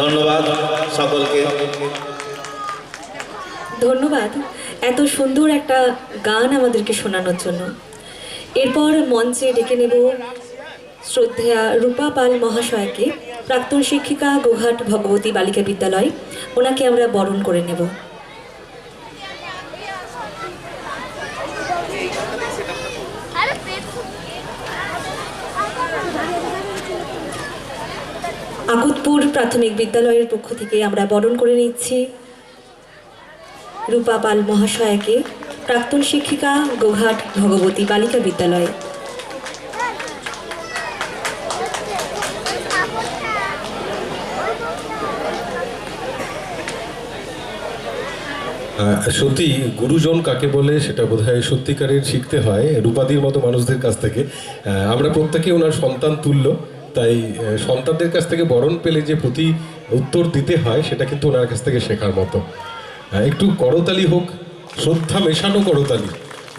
ধন্যবাদ সকলকে। ধন্যবাদ এত সুন্দর একটা গান আমাদেরকে শোনানোর জন্য। এরপর মঞ্চে ডেকে নেব শ্রদ্ধেয়া রূপা পাল মহাশয়কে, প্রাক্তন শিক্ষিকা, গোঘাট ভগবতী বালিকা বিদ্যালয়। ওনাকে আমরা বরণ করে নেব। আকতপুর প্রাথমিক বিদ্যালয়ের পক্ষ থেকে আমরা বরণ করে নিচ্ছি রূপা পাল মহাশয়াকে, প্রাক্তন শিক্ষিকা, গোঘাট ভগবতী বালিকা বিদ্যালয়। সত্যি গুরুজন কাকে বলে সেটা বোধহয় সত্যিকারের শিখতে হয় রূপাদির মতো মানুষদের কাছ থেকে। আমরা প্রত্যেকে ওনার সন্তান তুল্য, তাই সন্তানদের কাছ থেকে বরণ পেলে যে প্রতি উত্তর দিতে হয় সেটা কিন্তু ওনার কাছ থেকে শেখার মতো। একটু করতালি হোক, শ্রদ্ধা মেশানো করতালি,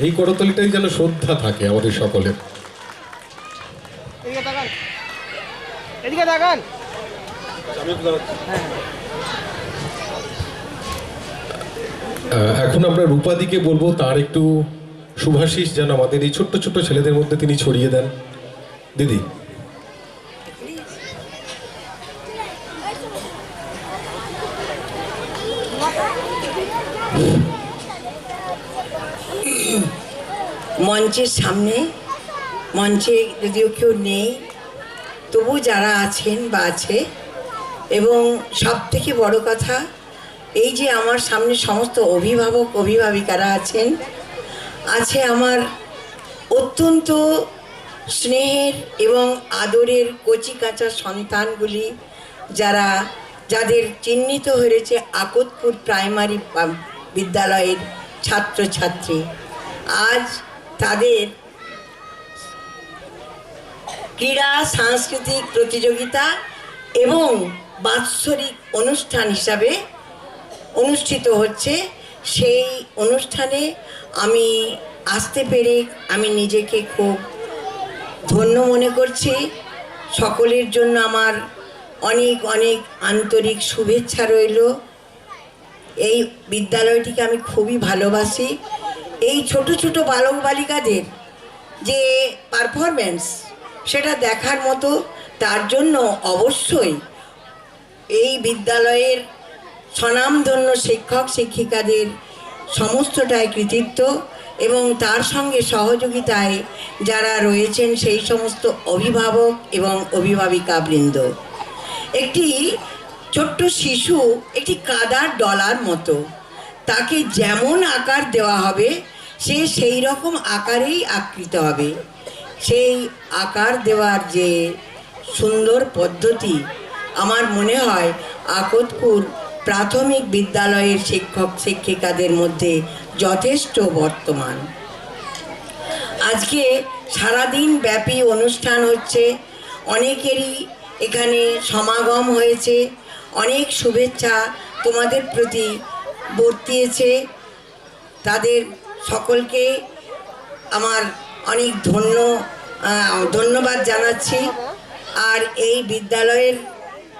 এই করতালিটাই যেন শ্রদ্ধা থাকে আমাদের সকলের। এখন আমরা রূপাদিকে বলবো তার একটু শুভাশিস যেন আমাদের এই ছোট্ট ছোট্ট ছেলেদের মধ্যে তিনি ছড়িয়ে দেন। দিদি। মঞ্চের সামনে, মঞ্চে যদিও কেউ নেই, তবু যারা আছেন বা আছে, এবং সব থেকে বড় কথা এই যে আমার সামনে সমস্ত অভিভাবক অভিভাবিকারা আছেন, আছে আমার অত্যন্ত স্নেহের এবং আদরের কচি কাঁচা সন্তানগুলি, যাদের চিহ্নিত হয়েছে আকতপুর প্রাইমারি বিদ্যালয়ের ছাত্রছাত্রী। আজ তাদের ক্রীড়া সাংস্কৃতিক প্রতিযোগিতা এবং বাৎসরিক অনুষ্ঠান হিসাবে অনুষ্ঠিত হচ্ছে। সেই অনুষ্ঠানে আমি আসতে পেরে আমি নিজেকে খুব ধন্য মনে করছি। সকলের জন্য আমার অনেক অনেক আন্তরিক শুভেচ্ছা রইল। এই বিদ্যালয়টিকে আমি খুবই ভালোবাসি। এই ছোট ছোট বালক বালিকাদের যে পারফরমেন্স, সেটা দেখার মতো। তার জন্য অবশ্যই এই বিদ্যালয়ের স্বনামধন্য শিক্ষক শিক্ষিকাদের সমস্তটাই কৃতিত্ব, এবং তার সঙ্গে সহযোগিতায় যারা রয়েছেন সেই সমস্ত অভিভাবক এবং অভিভাবিকাবৃন্দ। একটি ছোট্ট শিশু একটি কাদার ডলার মতো, তাকে যেমন আকার দেওয়া হবে সে সেই রকম আকারেই আকৃত হবে। সেই আকার দেওয়ার যে সুন্দর পদ্ধতি, আমার মনে হয় আকতপুর প্রাথমিক বিদ্যালয়ের শিক্ষক শিক্ষিকাদের মধ্যে যথেষ্ট বর্তমান। আজকে সারাদিন ব্যাপী অনুষ্ঠান হচ্ছে, অনেকেরই এখানে সমাগম হয়েছে, অনেক শুভেচ্ছা তোমাদের প্রতি বর্তিয়েছে। তাদের সকলকে আমার অনেক ধন্যবাদ জানাচ্ছি। আর এই বিদ্যালয়ের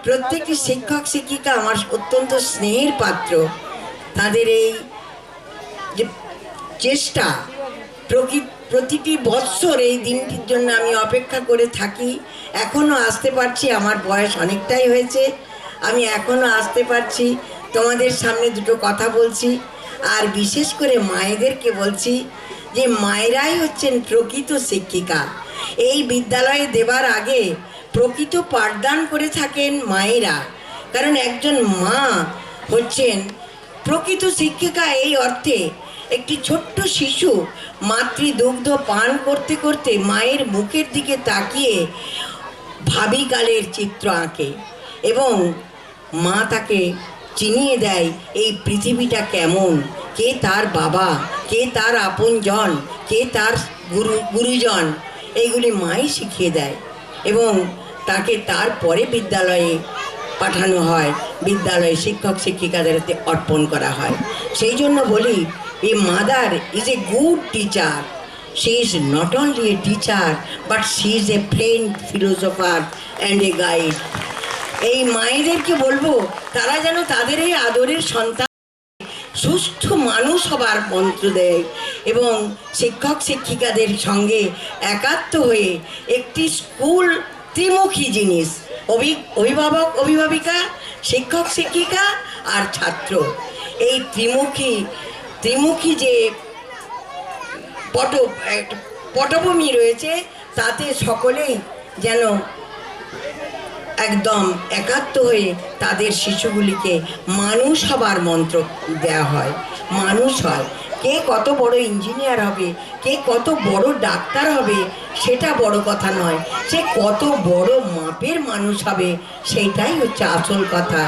প্রত্যেকটি শিক্ষক শিক্ষিকা আমার অত্যন্ত স্নেহের পাত্র। তাদের এই যে চেষ্টা, প্রতিটি বৎসর এই দিনটির জন্য আমি অপেক্ষা করে থাকি। এখনও আসতে পারছি, আমার বয়স অনেকটাই হয়েছে, আমি এখনও আসতে পারছি, তোমাদের সামনে দুটো কথা বলছি। আর বিশেষ করে মায়েদেরকে বলছি যে মায়েরাই হচ্ছেন প্রকৃত শিক্ষিকা। এই বিদ্যালয়ে দেবার আগে প্রকৃত পাঠদান করে থাকেন মায়েরা, কারণ একজন মা হচ্ছেন প্রকৃত শিক্ষিকা। এই অর্থে একটি ছোট্ট শিশু মাতৃদুগ্ধ পান করতে করতে মায়ের মুখের দিকে তাকিয়ে ভাবিকালের চিত্র আঁকে, এবং মা তাকে চিনিয়ে দেয় এই পৃথিবীটা কেমন, কে তার বাবা, কে তার আপনজন, কে তার গুরুজন, এইগুলি মাই শিখিয়ে দেয়। এবং তাকে তারপরে বিদ্যালয়ে পাঠানো হয়, বিদ্যালয়ে শিক্ষক শিক্ষিকাদের হাতে অর্পণ করা হয়। সেই জন্য বলি, a mother is a good teacher. She is not only a teacher, but she is a friend, philosopher and a guide. এই মায়েদেরকে বলবো তারা যেন তাদের এই আদরের সন্তান সুস্থ মানুষ হবার মন্ত্র দেয় এবং শিক্ষক শিক্ষিকাদের সঙ্গে একাত্ম হয়ে একটি স্কুল ত্রিমুখী জিনিস, অভিভাবক অভিভাবিকা, শিক্ষক শিক্ষিকা আর ছাত্র, এই ত্রিমুখী যে পটভূমি রয়েছে তাতে সকলেই যেন একদম একাত্ম হয়ে তাদের শিশুগুলিকে মানুষ হবার মন্ত্র দেওয়া হয়। মানুষ হয়, কে কত বড় ইঞ্জিনিয়ার হবে, কে কত বড় ডাক্তার হবে সেটা বড় কথা নয়, সে কত বড় মাপের মানুষ হবে সেইটাই হচ্ছে আসল কথা।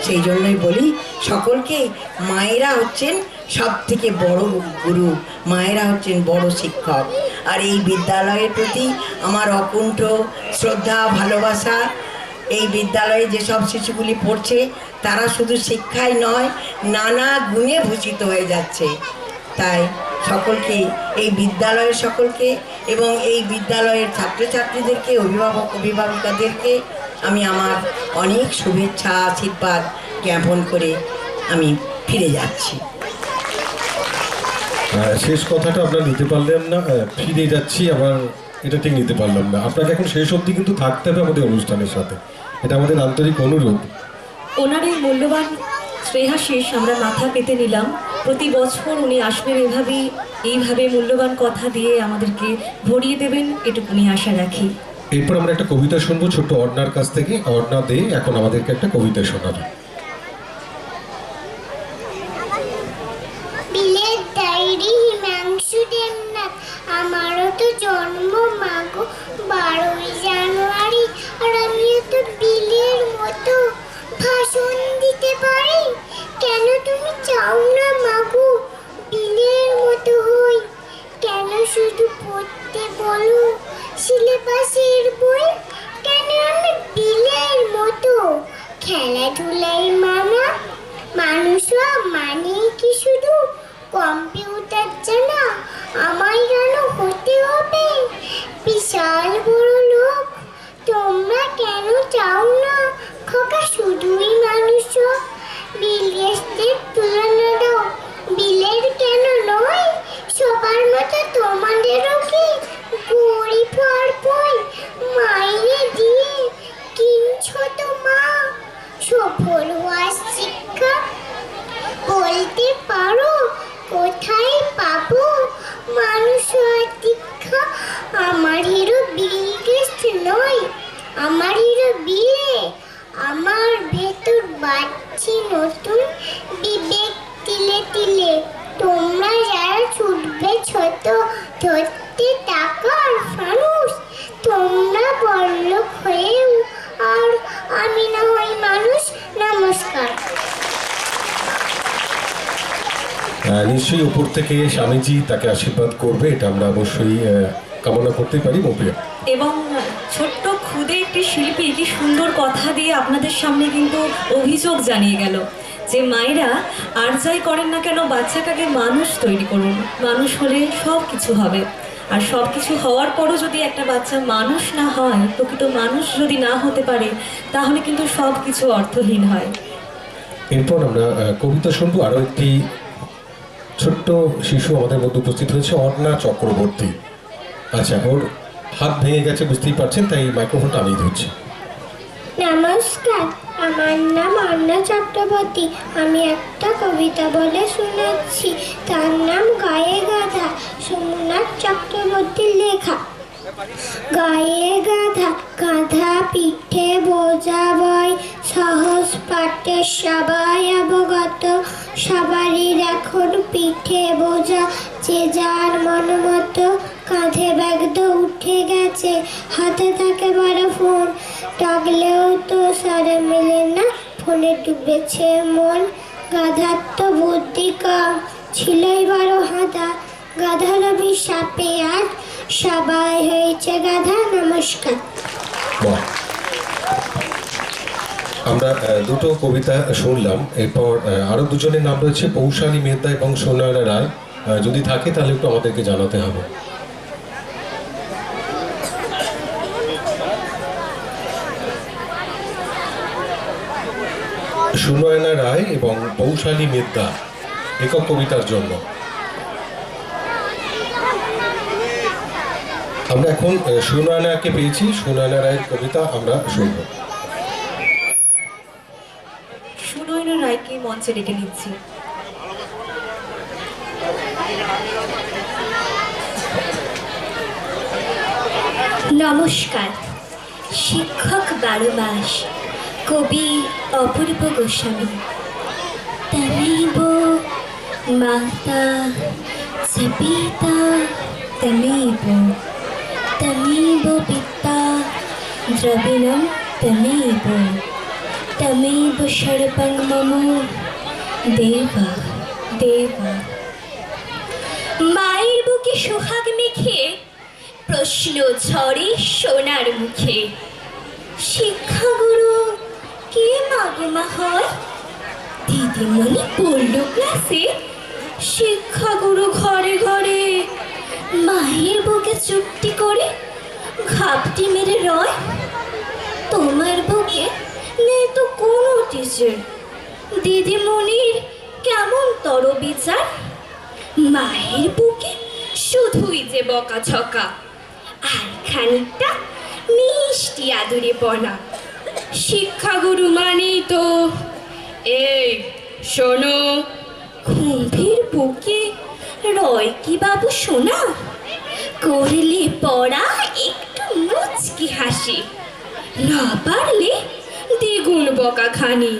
সেই জন্যই বলি সকলকেই মায়েরা হচ্ছেন সব থেকে বড় গুরু, মায়েরা হচ্ছেন বড় শিক্ষক। আর এই বিদ্যালয়ের প্রতি আমার অকুণ্ঠ শ্রদ্ধা ভালোবাসা। এই বিদ্যালয়ে যেসব শিশুগুলি পড়ছে তারা শুধু শিক্ষায় নয়, নানা গুণে ভূষিত হয়ে যাচ্ছে। তাই সকলকে, এই বিদ্যালয়ের সকলকে এবং এই বিদ্যালয়ের ছাত্রছাত্রীদেরকে, অভিভাবক অভিভাবিকাদেরকে আমি আমার অনেক শুভেচ্ছা আশীর্বাদ জ্ঞাপন করে আমি ফিরে যাচ্ছি। শেষ কথাটা আপনারা নিতে পারলেন না, ফিরে যাচ্ছি আবার এটা ঠিক নিতে পারলাম না। আপনাকে এখন শেষ অবধি কিন্তু থাকতে হবে আমাদের অনুষ্ঠানের সাথে, এটা আমাদের আন্তরিক অনুরোধ। ওনার এই মূল্যবান শ্রেহাশিস আমরা মাথা পেতে নিলাম। প্রতি বছর উনি আসবেন এইভাবে মূল্যবান কথা দিয়ে আমাদেরকে ভরিয়ে দেবেন, এটুকুনি আশা রাখি। এরপর আমরা একটা কবিতা শুনবো ছোট্ট অর্ণার কাছ থেকে। অর্ণা দে এখন আমাদেরকে একটা কবিতা শোনাবে। বিলের ডায়েরি হিমাংশু দেবনাথ, আমারও তো জন্ম মাগো 12ই জানুয়ারি, আর আমিও তো বিলের মতো ভাষণ দিতে পারি। কেন তুমি চাও না মাগো বিলের মতো হই? কেন শুধু পড়তে বলো সিলেবাসের বই? কেন আমি বিলের মতো খেলাধুলাই মানা? মানুষ মানে কি শুধু কম্পিউটার জানা? আমায় কেন হতে হবে বিশাল বড় লোক? তোমরা কেন চাও না খোকা শুধুই মানুষ? বিলের তুলনা দাও, বিলের কেন নয়? সবার মতো তোমাদেরও কি গরিব হওয়ার বই মাইনে দিয়ে কিনছো তো মা? সফল হওয়ার শিক্ষা বলতে পারো কোথায় পাবো? মানুষ হওয়ার দীক্ষা আমার হিরো বিল গেটস নয়, আমার হিরো বিলে। আমার ভেতর বাড়ছে নতুন বিবেক তিলে তিলে। তোমরা যারা ছুটবে ছোট ধরতে টাকার ফানুস, তোমরা বড়লোক হয়েও আর আমি না হই মানুষ। নমস্কার। নিশ্চয়ই উপর থেকে স্বামীজি তাকে আশীর্বাদ করবে, এটা আমরা অবশ্যই কামনা করতে পারি। মপিয়া এবং ছোট্ট ক্ষুদে একটি শিল্পী কি সুন্দর কথা দিয়ে আপনাদের সামনে কিন্তু অভিযোগ জানিয়ে গেল যে মায়েরা আর যাই করেন না কেন বাচ্চাটাকে মানুষ তৈরি করুন, মানুষ হলে সব কিছু হবে। আর সব কিছু হওয়ার পরও যদি একটা বাচ্চা মানুষ না হয়, প্রকৃত মানুষ যদি না হতে পারে, তাহলে কিন্তু সব কিছু অর্থহীন হয়। এরপর আমরা কবিতা শুনবো। আরও একটি ছোট্ট শিশু আমাদের মধ্যে উপস্থিত হয়েছে, অর্ণা চক্রবর্তী। আচ্ছা, ওর হাত ভেঙে গেছে বুঝতেই পারছেন, তাই মাইক্রোফোনটা আমি ধরছি। নমস্কার, আমার নাম অর্ণা চক্রবর্তী। আমি একটা কবিতা বলে শোনাচ্ছি, তার নাম গায়ে গাধা, সোমনাথ চক্রবর্তীর লেখা। গায়ে গাধা, গাধা পিঠে বোঝা বয়, সহজ পাঠে সবাই অবগত। সবারই এখন পিঠে বোঝা, যে যার মন মতো। কাঁধে ব্যাগ তো উঠে গেছে, হাতে থাকে বড় ফোন, ডাকলেও তো সারে মেলে না, ফোনে ডুবেছে মন। গাধার তো বুদ্ধি কম, ছিলই বড় হাদা, গাধার অভিশাপে আজ সবাই হয়েছে গাধা। নমস্কার। আমরা দুটো কবিতা শুনলাম। এরপর আরো দুজনের নাম রয়েছে, পৌশালী মেহতা এবং সোনারা রায়। যদি থাকে তাহলে একটু আমাদেরকে জানাতে হবে। সুনয়না রায় এবং পৌশালী মেদ্দা একক কবিতার জন্য। আমরা এখন সুনয়নাকে পেয়েছি, সুনয়না রায়ের কবিতা আমরা শুনব। সুনয়না রায়কে মঞ্চে ডেকে নিচ্ছি। নমস্কার। শিক্ষক 12 মাস, কবি অপূর্ব গোস্বামী। তমেব মাতা চ পিতা, তমেব পিতা দ্রবিণম, তমেব সর্বং মম দেবা। মায়ের বুকে সোহাগ মেখে প্রশ্ন ঝরে সোনার মুখে। শিক্ষাগুরু কে মাগমা হয়? দিদিমণি পড়ল ক্লাসে। শিক্ষাগুরু ঘরে ঘরে মায়ের বুকে চুপটি করে ঘাপটি মেরে রয়। তোমার বুকে নেই তো কোনো টিচার, দিদিমণির কেমন তর বিচার। মায়ের বুকে শুধুই যে বকা ঝকা, আর খানিকটা মিষ্টি আদুরে পনা। শিক্ষাগুরু মানেই তো এই শোনো, কুম্ভীর বুকে রয় কি বাবু শোনা? করলে পড়া একটু মুচকি হাসি, না পারলে দ্বিগুণ বকা খানি।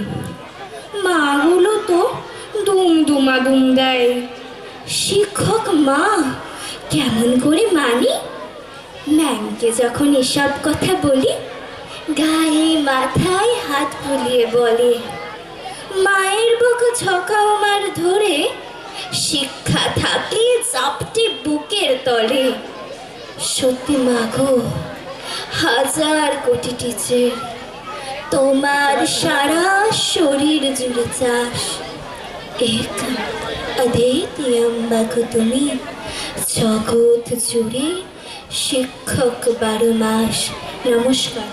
মাগুলো তো দুম দেয়। শিক্ষক মা কেমন করে মানি? ম্যামকে যখন এসব কথা বলি, গায়ে মাথায় হাত বুলিয়ে বলে, মায়ের বুক ঝকাও মার ধরে শিক্ষা থাকে চাপটে বুকের তলে। সত্যি মাগো, হাজার কোটি টিচার, তোমার সারা শরীর জুড়ে চাষ। এক অদ্বিতীয় মাগো তুমি, জগৎ জুড়ে শিক্ষক 12 মাস। নমস্কার।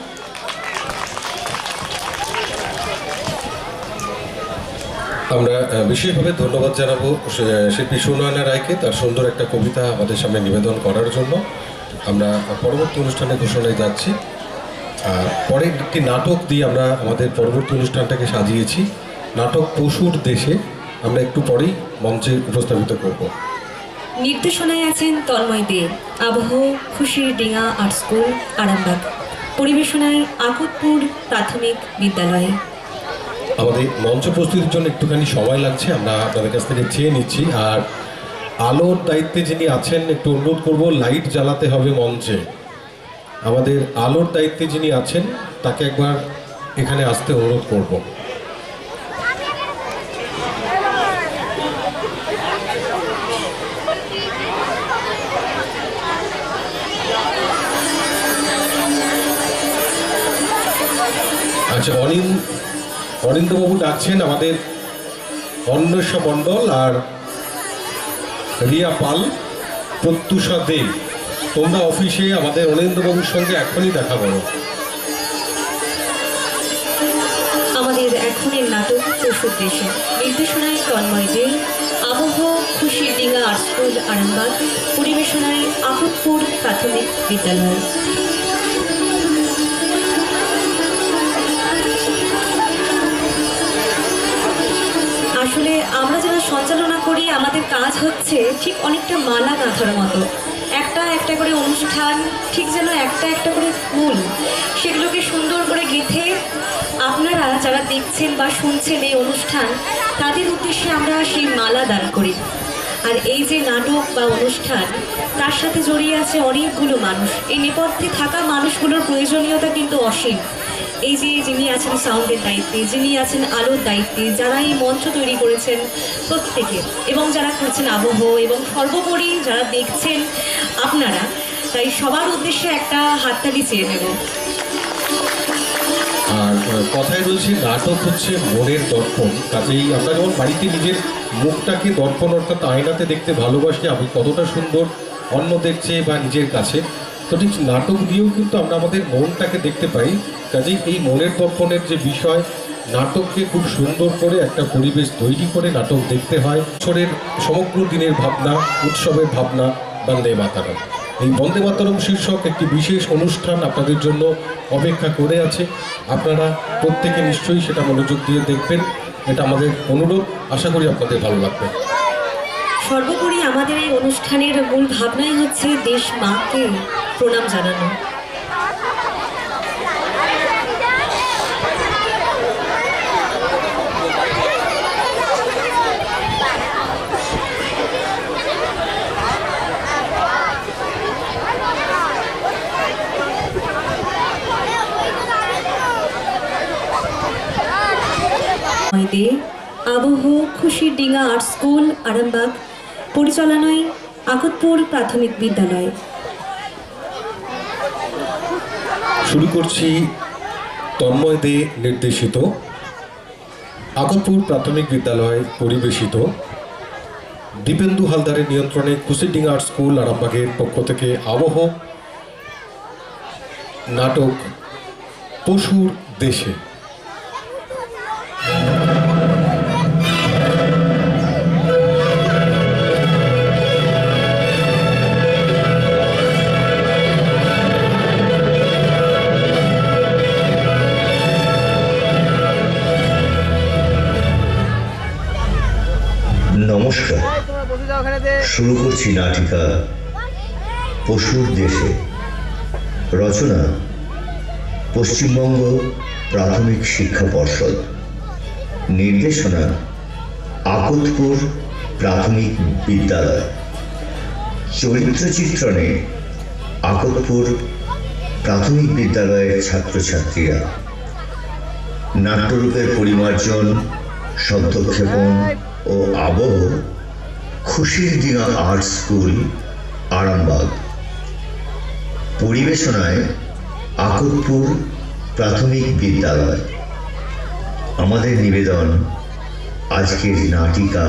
আমরা বিশেষভাবে ধন্যবাদ জানাবো শিল্পী সুনয়না রায়কে তার সুন্দর একটা কবিতা আমাদের সামনে নিবেদন করার জন্য। আমরা পরবর্তী অনুষ্ঠানে ঘোষণায় যাচ্ছি। পরে একটি নাটক দিয়ে আমরা আমাদের পরবর্তী অনুষ্ঠানটাকে সাজিয়েছি। নাটক পশুর দেশে আমরা একটু পরেই মঞ্চে উপস্থাপিত করব। নির্দেশনায় আছেন তন্ময় দে, আবহ খুশির ডিঙা আর্ট স্কুল, আরামবাগ। পরিবেশনায় আকতপুর প্রাথমিক বিদ্যালয়। আমাদের মঞ্চ প্রস্তুতির জন্য একটুখানি সময় লাগছে, আমরা আপনাদের কাছ থেকে চেয়ে নিচ্ছি। আর আলোর দায়িত্বে যিনি আছেন একটু অনুরোধ করব, লাইট জ্বালাতে হবে মঞ্চে। আমাদের আলোর দায়িত্বে যিনি আছেন তাকে একবার এখানে আসতে অনুরোধ করব। আচ্ছা, অনিন্দবাবু ডাকছেন আমাদের অন্বেষা মণ্ডল আর রিয়া পাল, প্রত্যুষা দে। তোমরা অফিসে আমাদের অনিন্দবাবুর সঙ্গে এখনই দেখা করো। আমাদের এখনের নাটক পশুর দেশে। নির্দেশনায় তন্ময় দে, আবহ খুশির ডিঙা আর্ট স্কুল, আরামবাগ। পরিবেশনায় আকতপুর প্রাথমিক বিদ্যালয়। আসলে আমরা যারা সঞ্চালনা করি, আমাদের কাজ হচ্ছে ঠিক অনেকটা মালা গাঁথার মতো। একটা একটা করে অনুষ্ঠান, ঠিক যেন একটা একটা করে ফুল, সেগুলোকে সুন্দর করে গেঁথে আপনারা যারা দেখছেন বা শুনছেন এই অনুষ্ঠান, তাদের উদ্দেশ্যে আমরা সেই মালা দান করি। আর এই যে নাটক বা অনুষ্ঠান, তার সাথে জড়িয়ে আছে অনেকগুলো মানুষ। এই নেপথ্যে থাকা মানুষগুলোর প্রয়োজনীয়তা কিন্তু অসীম। এই যে যিনি আছেন সাউন্ডের দায়িত্বে, যিনি আছেন আলোর দায়িত্বে, যারা এই মঞ্চ তৈরি করেছেন প্রত্যেকে, এবং যারা করছেন আবহ, এবং সর্বোপরি যারা দেখছেন আপনারা, তাই সবার উদ্দেশ্যে একটা হাততালি চেয়ে নেব। আর কথায় বলছি, নাটক হচ্ছে মনের দর্পণ। কাজেই আমরা যেমন বাড়িতে নিজের মুখটাকে দর্পণ অর্থাৎ আয়নাতে দেখতে ভালোবাসি, আমি কতটা সুন্দর অন্য দেখছে বা নিজের কাছে, তো ঠিক নাটক দিয়েও কিন্তু আমরা আমাদের মনটাকে দেখতে পাই। কাজেই এই মনের দর্পণের যে বিষয়, নাটককে খুব সুন্দর করে একটা পরিবেশ তৈরি করে নাটক দেখতে হয়। বছরের সমগ্র দিনের ভাবনা, উৎসবের ভাবনা বন্দে মাতরম। এই বন্দে মাতরম শীর্ষক একটি বিশেষ অনুষ্ঠান আপনাদের জন্য অপেক্ষা করে আছে। আপনারা প্রত্যেকে নিশ্চয়ই সেটা মনোযোগ দিয়ে দেখবেন, এটা আমাদের অনুরোধ। আশা করি আপনাদের ভালো লাগবে। সর্বোপরি আমাদের এই অনুষ্ঠানের মূল ভাবনাই হচ্ছে দেশ মাকে প্রণাম জানানো। আবহ খুশির ডিঙা আর্ট স্কুল আরামবাগ পরিচালনায় আকতপুর প্রাথমিক বিদ্যালয়। শুরু করছি তন্ময় দে নির্দেশিত, আকতপুর প্রাথমিক বিদ্যালয় পরিবেশিত, দীপেন্দু হালদারের নিয়ন্ত্রণে খুশিরডিঙ্গা আর্ট স্কুল আরামবাগের পক্ষ থেকে আবহ নাটক পশুর দেশে। নমস্কার, শুরু করছি নাটিকা পশুর দেশে। রচনা পশ্চিমবঙ্গ প্রাথমিক শিক্ষা পর্ষদ, নির্দেশনা আকতপুর প্রাথমিক বিদ্যালয়, চরিত্র চিত্রণে আকতপুর প্রাথমিক বিদ্যালয়ের ছাত্রছাত্রীরা, নাট্যরূপের পরিমার্জন, শব্দক্ষেপণ ও আবহ খুশিরডিঙ্গা আর্ট স্কুল আরামবাগ, পরিবেশনায় আকতপুর প্রাথমিক বিদ্যালয়। আমাদের নিবেদন আজকের নাটিকা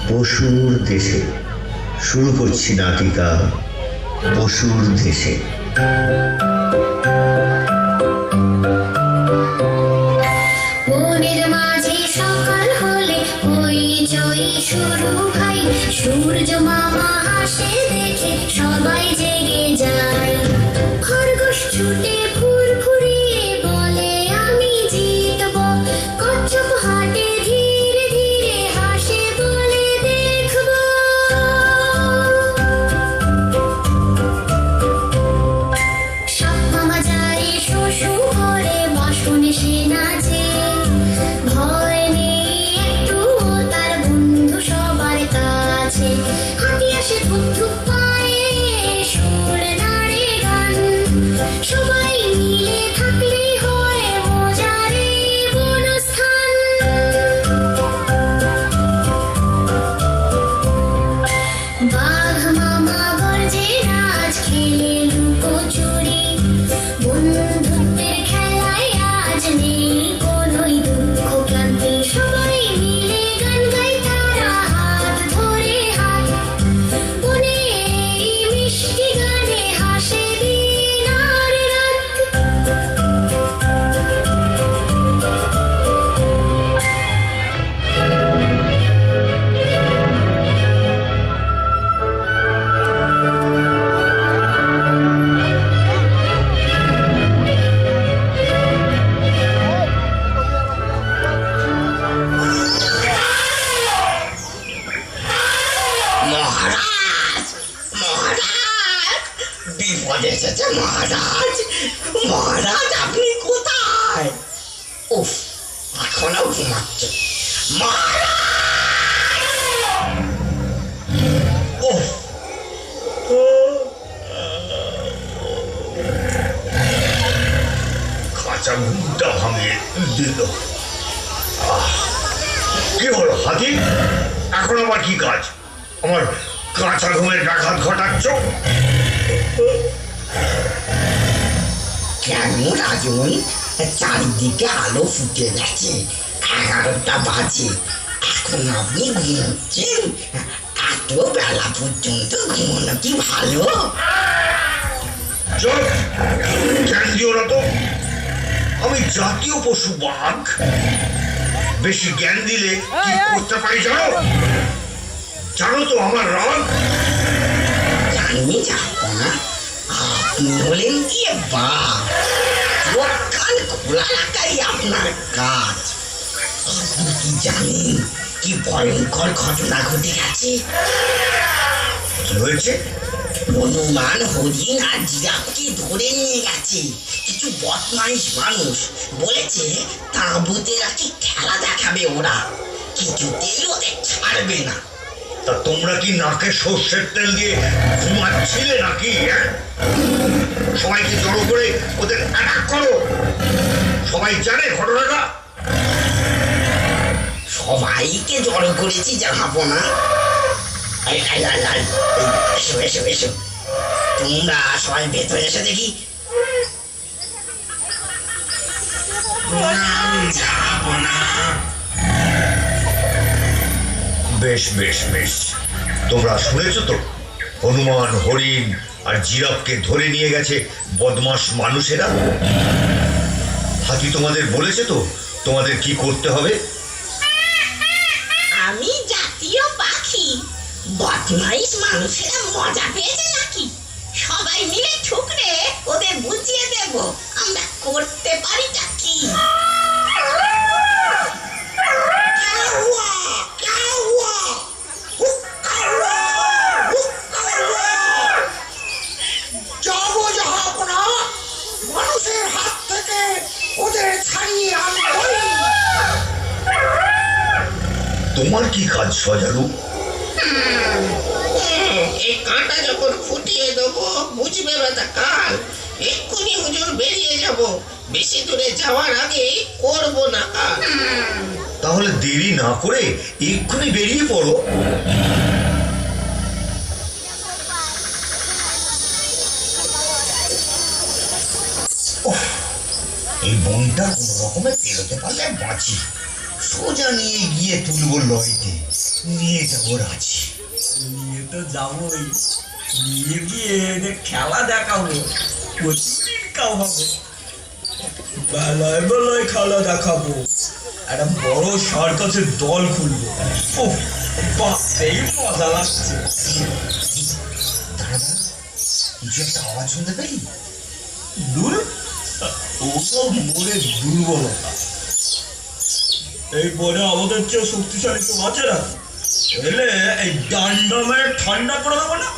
পশুর দেশে। শুরু করছি নাটিকা পশুর দেশে। সূর্য মামা হাসে দেখে সবাই জেগে যায়, খরগোশ ছুটে ফুরফুরিয়ে বলে আমি জিতবো, কচ্ছপ হাঁটে ধীরে ধীরে হাসে বলে দেখবো। সাপ মামা যায় শোষু করে বাসনে সে নাচে, ভয় নেই একটু তার বন্ধু সবার কাছে, হাতি আসে ধুপ ধুপ পায়ে সুর নাড়ে গান, সবাই মিলে থাকলে হয় মজারে বনস্থান। বাঘ মামা গর্জে রাজ খেলে লুকোচুরি, বন্ধুত্বের খেলায় আজ নেই কোনোই দুঃখ ক্লান্তি, সবাই মিলে গান গায় তারা হাত ধরে হাত, বনে এই মিষ্টি গানে হাসে দিন আর রাত। মহারাজ, মহারাজ, বিপদ এসেছে মহারাজ। মহারাজ আপনি কোথায়? উফ, এখনো ঘুমাচ্ছে মহারাজ। উফ, কাঁচা ঘুমটা ভাঙিয়ে দিল। কি হলো হাতি? এখন আবার কি কাজ? আমার কাঁচা ঘুমের ব্যাঘাত ঘটাচ্ছ কেন রাজন? চারিদিকে আলো ফুটে গেছে, 11টা বাজে, এখন আপনি ঘুমোচ্ছেন? এত বেলা পর্যন্ত ঘুমানো কি ভালো? চল, জ্ঞান দিও না তো। আমি জাতীয় পশু বাঘ। বেশি জ্ঞান দিলে কি করতে পারি জানো? জানো তো আমার রাগ? জানি যাবো না, আপনি হলেন কি বাঘ, চোখ কান খোলা রাখাই আপনার কাজ। আপনি কি জানেন কি ভয়ঙ্কর ঘটনা ঘটে গেছে? কি হয়েছে? হনুমান হরিণ আর জিরাফকে ধরে নিয়ে গেছে কিছু বদমাইশ মানুষ। বলেছে তাঁবুতে রাখি খেলা দেখাবে ওরা, কিছুতেই ওদের ছাড়বে না। তা তোমরা কি নাকে সর্ষের তেল দিয়ে ঘুমাচ্ছিলে নাকি? সবাইকে জড়ো করে ওদের অ্যাটাক করো। সবাই জানে ঘটনাটা? সবাইকে জড়ো করেছি জানাবো না। এসো এসো এসো, তোমরা সবাই ভেতরে এসে দেখি। বেশ বেশ বেশ, তোমরা শুনেছ তো হনুমান হরিণ আর জিরাফকে ধরে নিয়ে গেছে বদমাশ মানুষেরা। হাতি তোমাদের বলেছে তো তোমাদের কি করতে হবে? আমি জাতীয় পাখি, বদমাইশ মানুষেরা মজা পেয়েছে নাকি? সবাই মিলে ঠুকরে ওদের বুঝিয়ে দেব আমরা করতে পারিটা কি। যাবো জাহাপনা, মানুষের হাত থেকে ওদের ছাড়িয়ে আনবই। তোমার কি কাজ সজারু? এই কাঁটা যখন ফুটিয়ে দেবো বুঝবে ব্যথা কাল। এক্ষুনি হুজুর বেরিয়ে যাব, বেশি দূরে যাওয়ার আগে করবো না কাজ। তাহলে দেরি না করে এক্ষুনি বেরিয়ে পড়ো। এই বনটা কোন রকমে পেরোতে পারলে বাঁচি। সোজা নিয়ে গিয়ে তুলবো লরিতে, নিয়ে যাবো রাজি। নিয়ে তো যাবোই, নিয়ে গিয়ে এদের খেলা দেখাবো, প্রচুর ইনকাম হবে। বেলায় বেলায় খেলা দেখাবো, একটা বড় সার্কাসের দল খুলবো। ওহ, বাপেই মজা লাগছে। দাঁড়া, কিছু একটা আওয়াজ শুনতে পেলি? দূর, ওসব মনে দুর্বলতা। এই বনে আমাদের চেয়ে শক্তিশালী কেউ আছে না? এলে এই ডান্ডা মেরে ঠান্ডা করে দেবো না?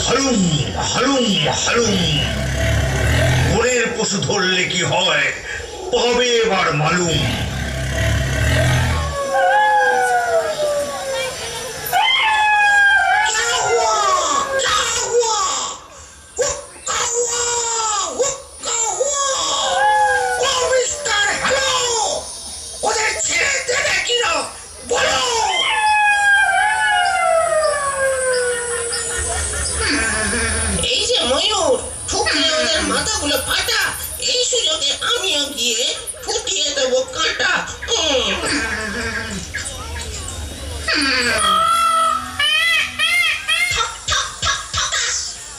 হালুম হালুম হালুম, বনের পশু ধরলে কি হয় পাবে এবার মালুম। এই যে ময়ূর, ঠুকরে ওদের মাথাগুলো ফাটা। এই সুযোগে আমিও গিয়ে ফুটিয়ে দেবো কাঁটা।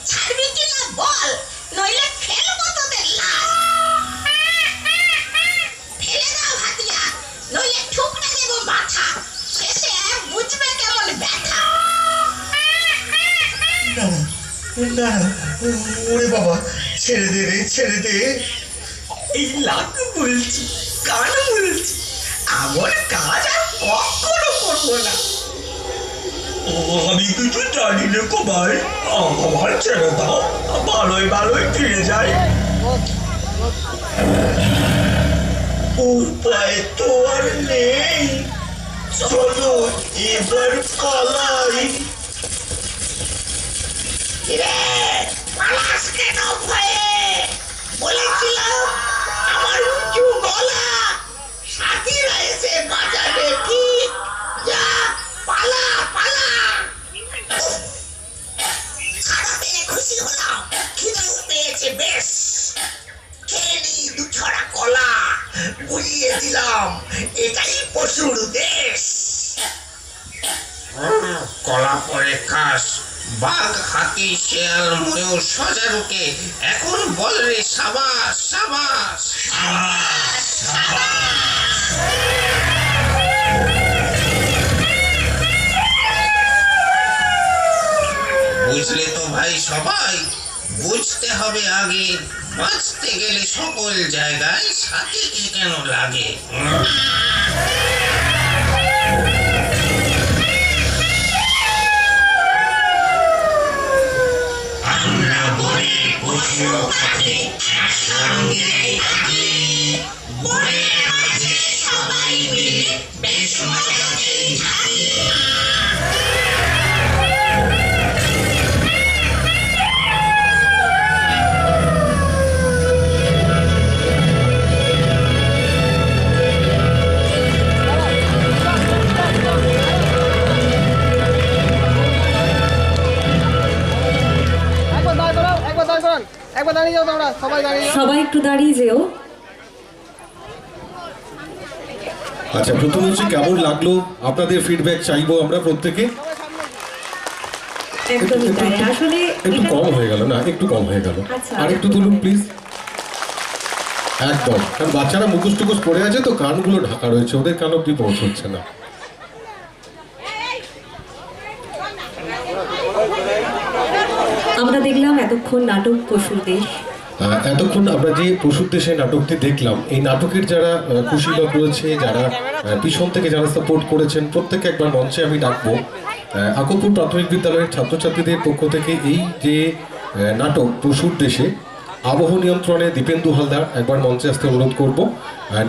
ছাড়বি কিনা বল, নইলে ফেলবো তোদের লাশ। ফেলে দাও হাতিয়া, নইলে ঠুকরে দেবো মাথা। শেষে বুঝবে কেমন ব্যথা। না, ওরে বাবা, ছেড়ে দে রে, ছেড়ে দে। এই লাখ বলছি, কান বলছি, এমন কাজ আর কখনো করবো না। আমি কিছু জানি না গো ভাই, আমার ছেড়ে দাও, ভালোই ভালোই ফিরে যাই। উপায় তো আর নেই, চলো এবার পালাই। পালাস কেন ভয়ে? বলেছিলাম আমার উঁচু গলা, সাথীরা এসে বাজাবে ঠিক। যা, পালা পালা। খাওয়া পেয়ে খুশি হলাম, খিদেও পেয়েছে বেশ। খেয়ে নি দু ছড়া কলা, বুঝিয়ে দিলাম কলা পরে কাশ, বাঘ, হাতি, শেয়াল, ময়ূর, সজারুকে এখন বল রে সাবাস সাবাস। বুঝলে তো ভাই সবাই, বুঝতে হবে আগে, বাঁচতে গেলে সকল জায়গায় সাথীকে কেন লাগে। আমরা বনের পশু পাখি একসঙ্গে থাকি, বনের মাঝে সবাই মিলে বেশ মজাতেই থাকি। সবাই একটু দাঁড়িয়ে যেও। আচ্ছা, প্রথম হচ্ছে কেমন লাগলো আপনাদের ফিডব্যাক চাইবো আমরা প্রত্যেকে। একদমই তাই, আসলে একটু এটা- কম হয়ে গেল না, একটু কম হয়ে গেল, আচ্ছা। আর একটু তুলুন প্লিজ। একদম, কারণ বাচ্চারা মুখোশ টুকুশ পড়ে আছে তো, কানগুলো ঢাকা রয়েছে, ওদের কান অব্দি পৌঁছচ্ছে না। আমরা দেখলাম এতক্ষণ নাটক পশুর দেশ। এতক্ষণ আমরা যে পশুর দেশে নাটকটি দেখলাম, এই নাটকের যারা কুশীলক রয়েছে, যারা পিছন থেকে যারা সাপোর্ট করেছেন, প্রত্যেকে একবার মঞ্চে আমি ডাকবো। আকবপুর প্রাথমিক বিদ্যালয়ের ছাত্রছাত্রীদের পক্ষ থেকে এই যে নাটক পশুর দেশে, আবহ নিয়ন্ত্রণে দীপেন্দু হালদার একবার মঞ্চে আসতে অনুরোধ করব।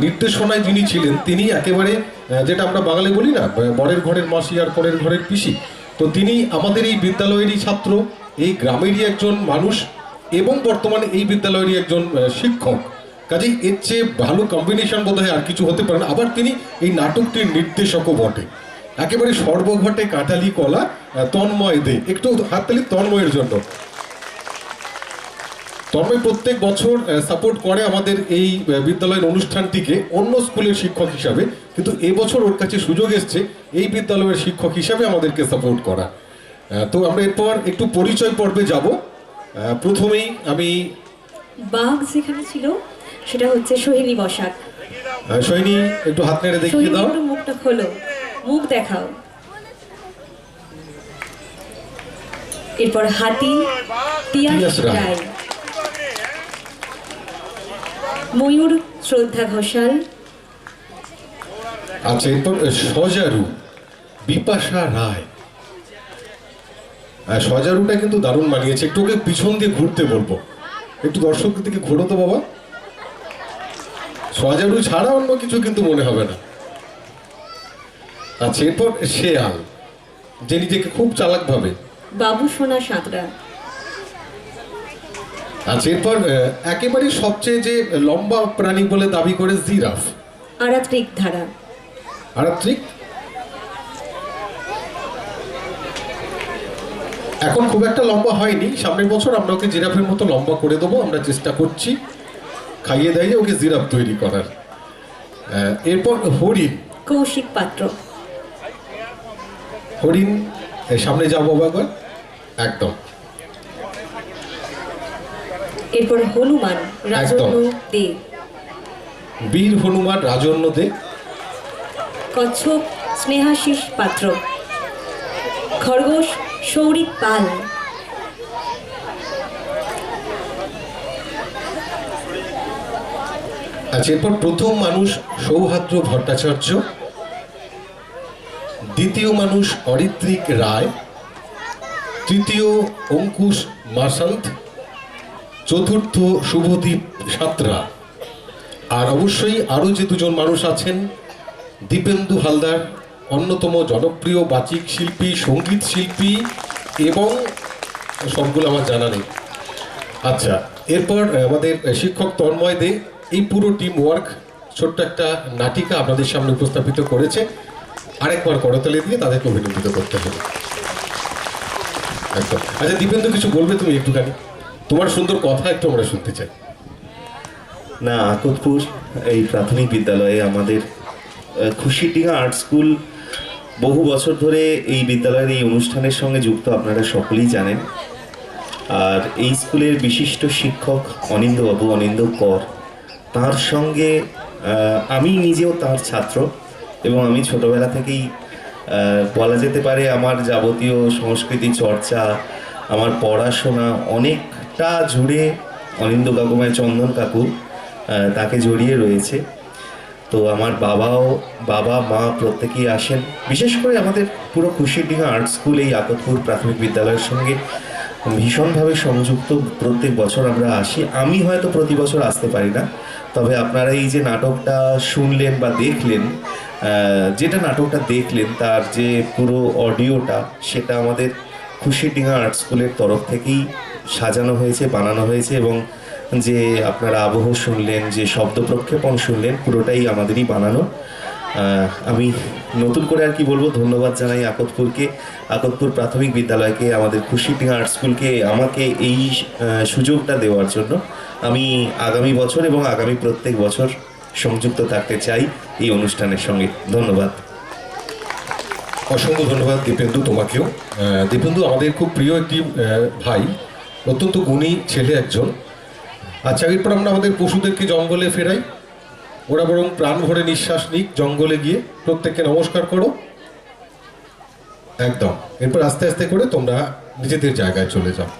নির্দেশনায় যিনি ছিলেন তিনি একেবারে যেটা আমরা বাঙালি বলি না, বরের ঘরের মাসি আর পরের ঘরের পিসি, তো তিনি আমাদের এই বিদ্যালয়েরই ছাত্র, এই গ্রামেরই একজন মানুষ এবং বর্তমানে এই বিদ্যালয়েরই একজন শিক্ষক। কাজেই এর চেয়ে ভালো কম্বিনেশন বোধহয় আর কিছু হতে পারে না। আবার তিনি এই নাটকটির নির্দেশকও বটে। একেবারে সর্বঘটে কাঁঠালি কলা, তন্ময় দে। একটু হাততালি তন্ময়ের জন্য। তন্ময় প্রত্যেক বছর সাপোর্ট করে আমাদের এই বিদ্যালয়ের অনুষ্ঠানটিকে অন্য স্কুলের শিক্ষক হিসাবে, কিন্তু এবছর ওর কাছে সুযোগ এসছে এই বিদ্যালয়ের শিক্ষক হিসাবে আমাদেরকে সাপোর্ট করা। তো আমরা এরপর একটু পরিচয় পর্বে যাব। প্রথমেই আমি বাঘ যেখানে ছিল সেটা হচ্ছে সোহিনী বসাক। সোহিনী একটু হাত নেড়ে দেখিয়ে সোহিনী দাও। একটু মুখটা খোলো, মুখ দেখাও। এরপর হাতি তিয়াস তিয়াস রায়। রায়, ময়ূর শ্রদ্ধা ঘোষাল, আচ্ছা, এরপর সজারু বিপাশা রায়। সজারুটা কিন্তু দারুণ মানিয়েছে। একটু ওকে পিছন দিয়ে ঘুরতে বলবো, একটু দর্শকদের দিকে ঘোরো তো বাবা। সজারু ছাড়া অন্য কিছু কিন্তু মনে হবে না। আচ্ছা, এরপর শেয়াল, যে নিজেকে খুব চালাক ভাবে, বাবু সোনা সাঁতরা। আচ্ছা, এরপর একেবারে সবচেয়ে যে লম্বা প্রাণী বলে দাবি করে জিরাফ। আরাত্রিক ধারা। আরাত্রিক এখন খুব একটা লম্বা হয়নি, সামনের বছর আমরা ওকে জিরাফের মতো লম্বা করে দেবো, আমরা চেষ্টা করছি খাইয়ে দেয় ওকে জিরাফ তৈরি করার। এরপর হরিণ। কৌশিক পাত্র। হরিণ সামনে যাবো বাবা, একদম। এরপর হনুমান রাজন্য দে। বীর হনুমান রাজন্য দে। কচ্ছপ স্নেহাশিস পাত্র। খরগোশ সৌরিক পাল। আচ্ছা, এরপর প্রথম মানুষ সৌহাদ্র ভট্টাচার্য, দ্বিতীয় মানুষ অরিত্রিক রায়, তৃতীয় অঙ্কুশ মাসান্ত, চতুর্থ শুভদীপ সাঁতরা, আর অবশ্যই আরও যে দুজন মানুষ আছেন, দীপেন্দু হালদার, অন্যতম জনপ্রিয় বাচিক শিল্পী, সঙ্গীত শিল্পী, এবং সবগুলো আমার জানা নেই। আচ্ছা, এরপর আমাদের শিক্ষক তন্ময় দে এই পুরো টিম ওয়ার্ক ছোট্ট একটা নাটিকা আপনাদের সামনে উপস্থাপিত করেছে। আরেকবার করতালি দিয়ে তাদেরকে অভিনন্দিত করতে হবে। একদম। আচ্ছা দীপেন্দু, কিছু বলবে তুমি একটুখানি? তোমার সুন্দর কথা একটু আমরা শুনতে চাই। না, আকবপুর এই প্রাথমিক বিদ্যালয়ে আমাদের খুশিডিঙ্গা আর্ট স্কুল বহু বছর ধরে এই বিদ্যালয়ের এই অনুষ্ঠানের সঙ্গে যুক্ত আপনারা সকলেই জানেন। আর এই স্কুলের বিশিষ্ট শিক্ষক অনিন্দ্যবাবু, অনিন্দ্য কর, তার সঙ্গে আমি নিজেও তার ছাত্র এবং আমি ছোটবেলা থেকেই বলা যেতে পারে আমার যাবতীয় সংস্কৃতি চর্চা, আমার পড়াশোনা অনেকটা জুড়ে অনিন্দ্য কাকু মানে চন্দন কাকু তাকে জড়িয়ে রয়েছে। তো আমার বাবা মা প্রত্যেকেই আসেন। বিশেষ করে আমাদের পুরো খুশিডিহা আর্ট স্কুল এই আকতপুর প্রাথমিক বিদ্যালয়ের সঙ্গে ভীষণভাবে সংযুক্ত। প্রত্যেক বছর আমরা আসি। আমি হয়তো প্রতি বছর আসতে পারি না, তবে আপনারা এই যে নাটকটা শুনলেন বা দেখলেন, যেটা নাটকটা দেখলেন তার যে পুরো অডিওটা, সেটা আমাদের খুশিডিহা আর্ট স্কুলের তরফ থেকেই সাজানো হয়েছে, বানানো হয়েছে এবং যে আপনারা আবহ শুনলেন, যে শব্দ প্রক্ষেপণ শুনলেন, পুরোটাই আমাদেরই বানানো। আমি নতুন করে আর কি বলবো, ধন্যবাদ জানাই আকতপুরকে, আকতপুর প্রাথমিক বিদ্যালয়কে, আমাদের খুশিডিহা আর্ট স্কুলকে আমাকে এই সুযোগটা দেওয়ার জন্য। আমি আগামী বছর এবং আগামী প্রত্যেক বছর সংযুক্ত থাকতে চাই এই অনুষ্ঠানের সঙ্গে। ধন্যবাদ। অসংখ্য ধন্যবাদ দীপেন্দু, তোমাকেও। দীপেন্দু আমাদের খুব প্রিয় একটি ভাই, অত্যন্ত গুণী ছেলে একজন। আচ্ছা, এরপর আমরা আমাদের পশুদেরকে জঙ্গলে ফেরাই। ওরা বরং প্রাণ ভরে নিঃশ্বাস নিক জঙ্গলে গিয়ে। প্রত্যেককে নমস্কার করো একদম। এরপর আস্তে আস্তে করে তোমরা নিজেদের জায়গায় চলে যাও।